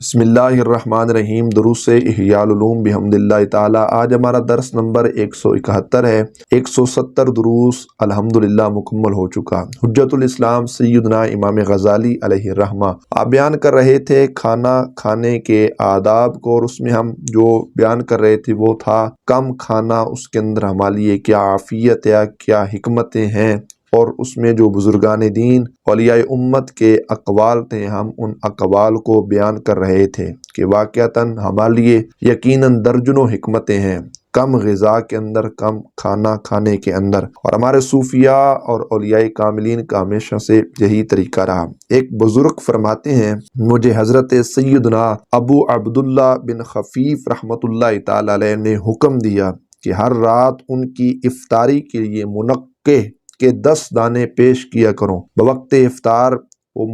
بسم اللہ الرحمن الرحیم۔ دروس احیاء العلوم بحمداللہ تعالی۔ آج ہمارا درس نمبر 171 ہے۔ 170 دروس الحمدللہ مکمل ہو چکا۔ حجت الاسلام سیدنا امام غزالی علیہ الرحمہ آپ بیان کر رہے تھے کھانا کھانے کے آداب کو، اور اس میں ہم جو بیان کر رہے تھے وہ تھا کم کھانا، اس کے اندر ہمارے لیے کیا عافیت ہے، کیا حکمتیں ہیں، اور اس میں جو بزرگان دین اولیاء امت کے اقوال تھے ہم ان اقوال کو بیان کر رہے تھے کہ واقعتاً ہمارے لیے یقیناً درجنوں حکمتیں ہیں کم غذا کے اندر، کم کھانا کھانے کے اندر، اور ہمارے صوفیاء اور اولیاء کاملین کا ہمیشہ سے یہی طریقہ رہا۔ ایک بزرگ فرماتے ہیں مجھے حضرت سیدنا ابو عبداللہ بن خفیف رحمۃ اللہ تعالی علیہ نے حکم دیا کہ ہر رات ان کی افطاری کے لیے منقع کے 10 دانے پیش کیا کروں۔ بوقت افطار وہ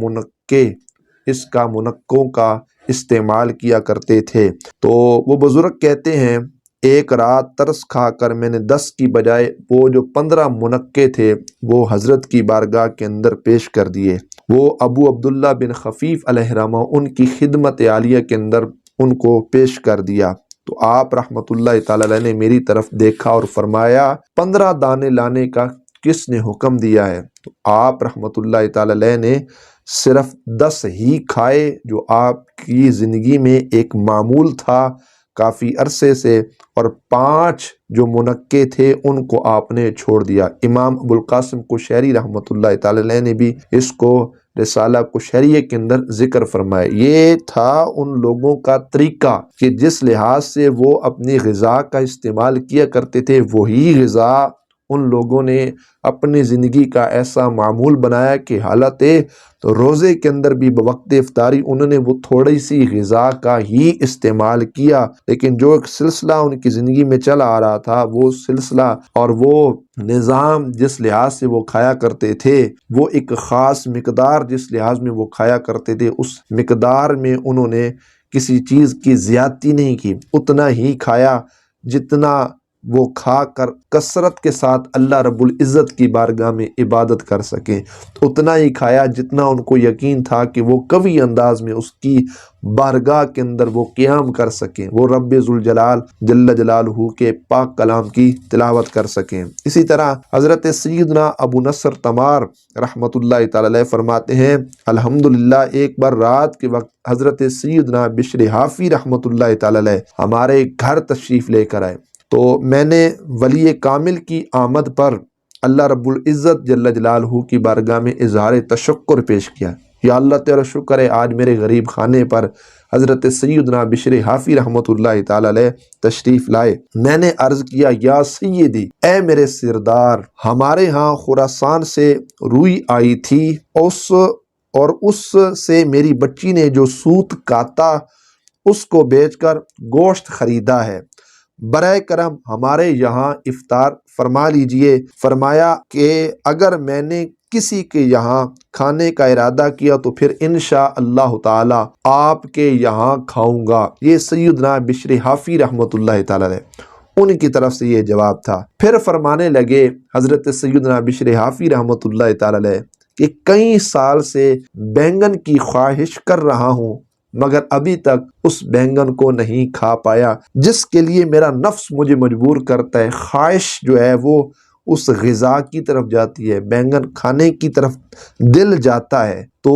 منقوں کا استعمال کیا کرتے تھے۔ تو وہ بزرگ کہتے ہیں ایک رات ترس کھا کر میں نے 10 کی بجائے وہ جو 15 منقع تھے وہ حضرت کی بارگاہ کے اندر پیش کر دیے۔ وہ ابو عبداللہ بن خفیف علیہ الرحمہ ان کی خدمت عالیہ کے اندر ان کو پیش کر دیا۔ تو آپ رحمت اللہ تعالی علیہ نے میری طرف دیکھا اور فرمایا 15 دانے لانے کا کس نے حکم دیا ہے؟ تو آپ رحمت اللہ تعالی علیہ نے صرف 10 ہی کھائے، جو آپ کی زندگی میں ایک معمول تھا کافی عرصے سے، اور 5 جو منقع تھے ان کو آپ نے چھوڑ دیا۔ امام ابو القاسم قشیری رحمت اللہ تعالی علیہ نے بھی اس کو رسالہ قشیریہ کے اندر ذکر فرمایا۔ یہ تھا ان لوگوں کا طریقہ کہ جس لحاظ سے وہ اپنی غذا کا استعمال کیا کرتے تھے وہی غذا ان لوگوں نے اپنی زندگی کا ایسا معمول بنایا کہ حالت تو روزے کے اندر بھی بوقت افطاری انہوں نے وہ تھوڑی سی غذا کا ہی استعمال کیا، لیکن جو ایک سلسلہ ان کی زندگی میں چلا آ رہا تھا، وہ سلسلہ اور وہ نظام جس لحاظ سے وہ کھایا کرتے تھے، وہ ایک خاص مقدار جس لحاظ میں وہ کھایا کرتے تھے، اس مقدار میں انہوں نے کسی چیز کی زیادتی نہیں کی، اتنا ہی کھایا جتنا وہ کھا کر کثرت کے ساتھ اللہ رب العزت کی بارگاہ میں عبادت کر سکیں، اتنا ہی کھایا جتنا ان کو یقین تھا کہ وہ قوی انداز میں اس کی بارگاہ کے اندر وہ قیام کر سکیں، وہ رب ذوالجلال جل جلالہ کے پاک کلام کی تلاوت کر سکیں۔ اسی طرح حضرت سیدنا ابو نصر تمار رحمت اللہ تعالی علیہ فرماتے ہیں الحمدللہ ایک بار رات کے وقت حضرت سیدنا بشر حافی رحمت اللہ تعالی علیہ ہمارے گھر تشریف لے کر آئے، تو میں نے ولی کامل کی آمد پر اللہ رب العزت جل جلالہ کی بارگاہ میں اظہار تشکر پیش کیا۔ یا اللہ تیرا شکر ہے آج میرے غریب خانے پر حضرت سیدنا بشر حافی رحمت اللہ تعالی علیہ تشریف لائے۔ میں نے عرض کیا یا سیدی، اے میرے سردار، ہمارے ہاں خراسان سے روئی آئی تھی، اس سے میری بچی نے جو سوت کاتا اس کو بیچ کر گوشت خریدا ہے، برائے کرم ہمارے یہاں افطار فرما لیجئے۔ فرمایا کہ اگر میں نے کسی کے یہاں کھانے کا ارادہ کیا تو پھر انشاءاللہ تعالی آپ کے یہاں کھاؤں گا۔ یہ سیدنا بشر حافی رحمت اللہ تعالی علیہ ان کی طرف سے یہ جواب تھا۔ پھر فرمانے لگے حضرت سیدنا بشر حافی رحمت اللہ تعالی علیہ کہ کئی سال سے بینگن کی خواہش کر رہا ہوں مگر ابھی تک اس بینگن کو نہیں کھا پایا، جس کے لیے میرا نفس مجھے مجبور کرتا ہے۔ خواہش جو ہے وہ اس غذا کی طرف جاتی ہے، بینگن کھانے کی طرف دل جاتا ہے، تو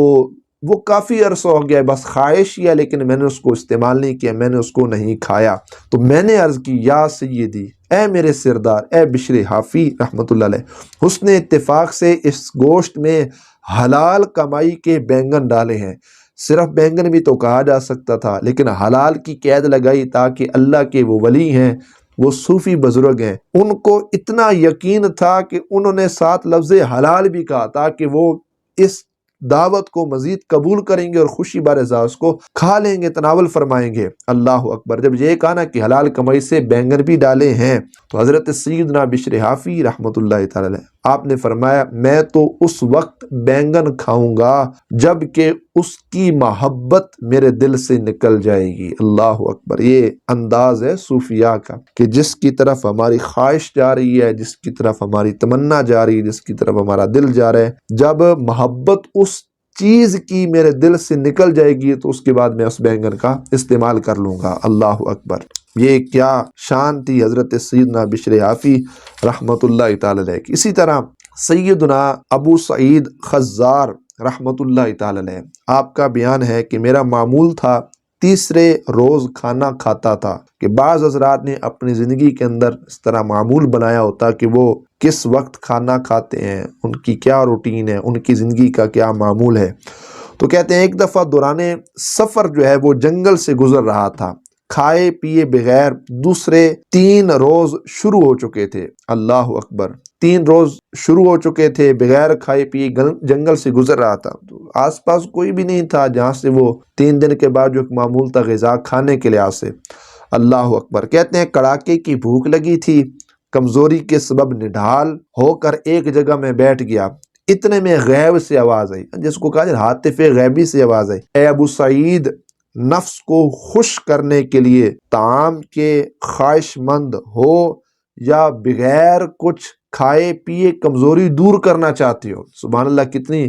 وہ کافی عرصہ ہو گیا ہے، بس خواہش ہی ہے لیکن میں نے اس کو استعمال نہیں کیا، میں نے اس کو نہیں کھایا۔ تو میں نے عرض کی یا سیدی، اے میرے سردار، اے بشر حافی رحمت اللہ علیہ، حسن اتفاق سے اس گوشت میں حلال کمائی کے بینگن ڈالے ہیں۔ صرف بینگن بھی تو کہا جا سکتا تھا لیکن حلال کی قید لگائی تاکہ اللہ کے وہ ولی ہیں، وہ صوفی بزرگ ہیں، ان کو اتنا یقین تھا کہ انہوں نے 7 لفظ حلال بھی کہا تاکہ وہ اس دعوت کو مزید قبول کریں گے اور خوشی بار اس کو کھا لیں گے، تناول فرمائیں گے۔ اللہ اکبر۔ جب یہ کہا نا کہ حلال کمائی سے بینگن بھی ڈالے ہیں تو حضرت سیدنا بشر حافی رحمت اللہ تعالی علیہ آپ نے فرمایا میں تو اس وقت بینگن کھاؤں گا جب کہ اس کی محبت میرے دل سے نکل جائے گی۔ اللہ اکبر۔ یہ انداز ہے صوفیاء کا کہ جس کی طرف ہماری خواہش جا رہی ہے، جس کی طرف ہماری تمنا جا رہی ہے، جس کی طرف ہمارا دل جا رہا ہے، جب محبت اس چیز کی میرے دل سے نکل جائے گی تو اس کے بعد میں اس بینگن کا استعمال کر لوں گا۔ اللہ اکبر، یہ کیا شان تھی حضرت سیدنا بشر حافی رحمۃ اللہ تعالی علیہ کی۔ اسی طرح سیدنا ابو سعید خزار رحمۃ اللہ تعالی علیہ، آپ کا بیان ہے کہ میرا معمول تھا تیسرے روز کھانا کھاتا تھا، کہ بعض حضرات نے اپنی زندگی کے اندر اس طرح معمول بنایا ہوتا کہ وہ کس وقت کھانا کھاتے ہیں، ان کی کیا روٹین ہے، ان کی زندگی کا کیا معمول ہے۔ تو کہتے ہیں ایک دفعہ دوران سفر جو ہے وہ جنگل سے گزر رہا تھا، کھائے پیے بغیر دوسرے 3 روز شروع ہو چکے تھے۔ اللہ اکبر، 3 روز شروع ہو چکے تھے، بغیر کھائے پیے جنگل سے گزر رہا تھا، تو آس پاس کوئی بھی نہیں تھا جہاں سے وہ 3 دن کے بعد جو ایک معمول تھا غذا کھانے کے لحاظ سے۔ اللہ اکبر، کہتے ہیں کڑاکے کی بھوک لگی تھی، کمزوری کے سبب نڈھال ہو کر ایک جگہ میں بیٹھ گیا، اتنے میں غیب سے آواز آئی، جس کو کہا جائے ہاتف غیبی سے آواز آئی، اے ابو سعید، نفس کو خوش کرنے کے لیے طعام کے خواہش مند ہو یا بغیر کچھ کھائے پیے کمزوری دور کرنا چاہتے ہو؟ سبحان اللہ، کتنی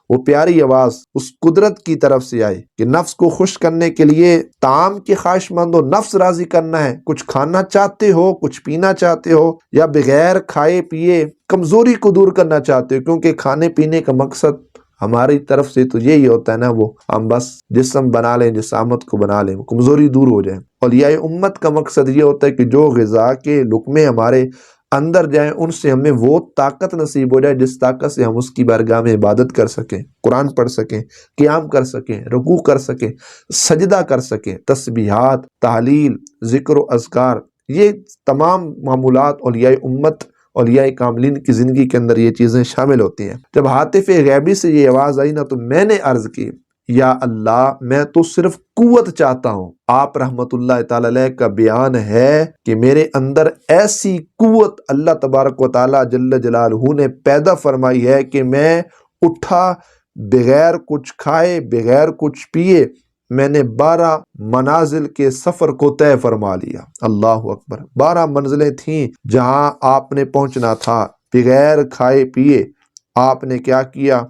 وہ پیاری آواز اس قدرت کی طرف سے آئی کہ نفس کو خوش کرنے کے لیے طعام کی خواہش مند ہو، نفس راضی کرنا ہے، کچھ کھانا چاہتے ہو، کچھ پینا چاہتے ہو، یا بغیر کھائے پیے کمزوری کو دور کرنا چاہتے ہو، کیونکہ کھانے پینے کا مقصد ہماری طرف سے تو یہی ہوتا ہے نا، وہ ہم بس جسم بنا لیں، جسامت کو بنا لیں، کمزوری دور ہو جائے۔ اور یہ امت کا مقصد یہ ہوتا ہے کہ جو غذا کے لقمے ہمارے اندر جائیں ان سے ہمیں وہ طاقت نصیب ہو جائے جس طاقت سے ہم اس کی بارگاہ میں عبادت کر سکیں، قرآن پڑھ سکیں، قیام کر سکیں، رکوع کر سکیں، سجدہ کر سکیں، تسبیحات، تحلیل، ذکر و اذکار، یہ تمام معمولات اولیاء امت، اولیاء کاملین کی زندگی کے اندر یہ چیزیں شامل ہوتی ہیں۔ جب ہاتف غیبی سے یہ آواز آئی نا، تو میں نے عرض کی، یا اللہ، میں تو صرف قوت چاہتا ہوں۔ آپ رحمت اللہ تعالی علیہ کا بیان ہے کہ میرے اندر ایسی قوت اللہ تبارک و تعالی جل جلالہ نے پیدا فرمائی ہے کہ میں اٹھا، بغیر کچھ کھائے، بغیر کچھ پیے، میں نے 12 منازل کے سفر کو طے فرما لیا۔ اللہ اکبر، 12 منزلیں تھیں جہاں آپ نے پہنچنا تھا، بغیر کھائے پیے آپ نے کیا کیا،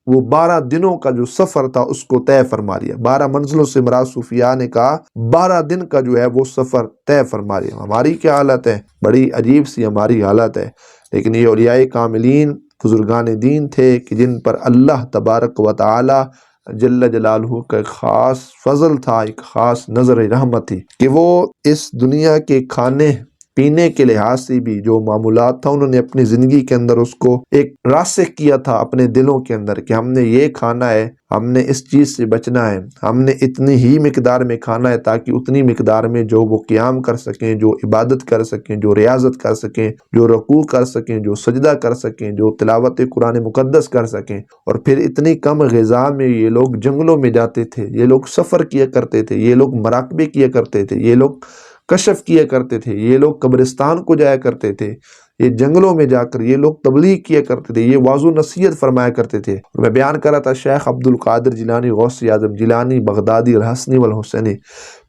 وہ 12 دنوں کا جو سفر تھا اس کو طے فرما لیا۔ 12 منزلوں سے مراد صوفیاء نے کہا 12 دن کا جو ہے وہ سفر طے فرما لیا۔ ہماری کیا حالت ہے، بڑی عجیب سی ہماری حالت ہے، لیکن یہ اولیاء کاملین بزرگان دین تھے کہ جن پر اللہ تبارک و تعالی جل جلالہ کا ایک خاص فضل تھا، ایک خاص نظر رحمت تھی کہ وہ اس دنیا کے کھانے پینے کے لحاظ سے بھی جو معمولات تھا انہوں نے اپنی زندگی کے اندر اس کو ایک راسخ کیا تھا اپنے دلوں کے اندر کہ ہم نے یہ کھانا ہے، ہم نے اس چیز سے بچنا ہے، ہم نے اتنی ہی مقدار میں کھانا ہے تاکہ اتنی مقدار میں جو وہ قیام کر سکیں، جو عبادت کر سکیں، جو ریاضت کر سکیں، جو رکوع کر سکیں، جو سجدہ کر سکیں، جو تلاوت قرآن مقدس کر سکیں۔ اور پھر اتنی کم غذا میں یہ لوگ جنگلوں میں جاتے تھے، یہ لوگ سفر کیا کرتے تھے، یہ لوگ مراقبے کیا کرتے تھے، یہ لوگ کشف کیا کرتے تھے، یہ لوگ قبرستان کو جایا کرتے تھے، یہ جنگلوں میں جا کر یہ لوگ تبلیغ کیا کرتے تھے، یہ وعظ و نصیحت فرمایا کرتے تھے۔ میں بیان کر رہا تھا شیخ عبد القادر جیلانی، غوث اعظم جیلانی، بغدادی، الحسنی والحسینی،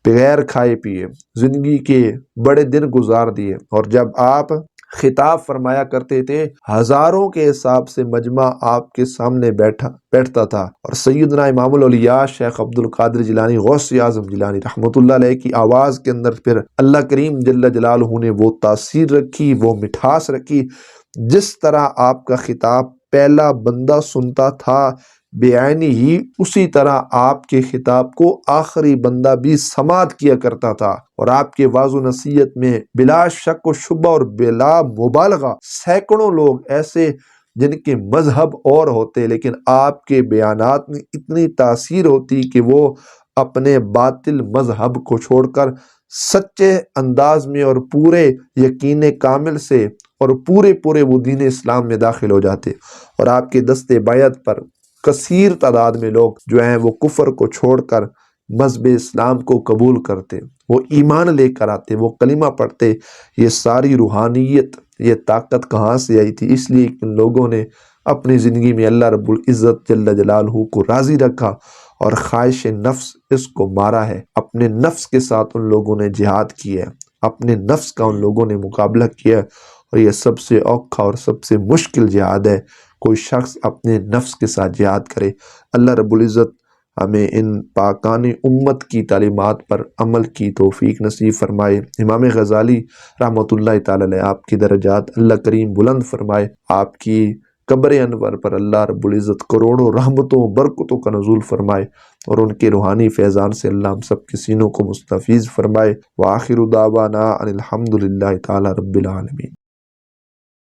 بغیر کھائے پیے زندگی کے بڑے دن گزار دیے، اور جب آپ خطاب فرمایا کرتے تھے ہزاروں کے حساب سے مجمع آپ کے سامنے بیٹھتا تھا، اور سیدنا امام الاولیاء شیخ عبد القادر جیلانی غوث اعظم جیلانی رحمۃ اللہ علیہ کی آواز کے اندر پھر اللہ کریم جل جلالہ نے وہ تاثیر رکھی، وہ مٹھاس رکھی، جس طرح آپ کا خطاب پہلا بندہ سنتا تھا بعینی ہی اسی طرح آپ کے خطاب کو آخری بندہ بھی سماعت کیا کرتا تھا، اور آپ کے وعظ و نصیحت میں بلا شک و شبہ اور بلا مبالغہ سینکڑوں لوگ ایسے جن کے مذہب اور ہوتے لیکن آپ کے بیانات میں اتنی تاثیر ہوتی کہ وہ اپنے باطل مذہب کو چھوڑ کر سچے انداز میں اور پورے یقین کامل سے اور پورے وہ دین اسلام میں داخل ہو جاتے، اور آپ کے دست بیعت پر کثیر تعداد میں لوگ جو ہیں وہ کفر کو چھوڑ کر مذہب اسلام کو قبول کرتے، وہ ایمان لے کر آتے، وہ کلمہ پڑھتے۔ یہ ساری روحانیت، یہ طاقت کہاں سے آئی تھی؟ اس لیے ان لوگوں نے اپنی زندگی میں اللہ رب العزت جل جلالہ کو راضی رکھا اور خواہش نفس اس کو مارا ہے۔ اپنے نفس کے ساتھ ان لوگوں نے جہاد کیا ہے، اپنے نفس کا ان لوگوں نے مقابلہ کیا ہے، اور یہ سب سے اوکھا اور سب سے مشکل جہاد ہے، کوئی شخص اپنے نفس کے ساتھ جہاد کرے۔ اللہ رب العزت ہمیں ان پاکانی امت کی تعلیمات پر عمل کی توفیق نصیب فرمائے۔ امام غزالی رحمۃ اللہ تعالی علیہ، آپ کی درجات اللہ کریم بلند فرمائے، آپ کی قبر انور پر اللہ رب العزت کروڑوں رحمتوں برکتوں کا نزول فرمائے، اور ان کے روحانی فیضان سے اللہ ہم سب کے سینوں کو مستفیض فرمائے۔ وآخر دعوانا ان الحمد للہ تعالی رب العالمین۔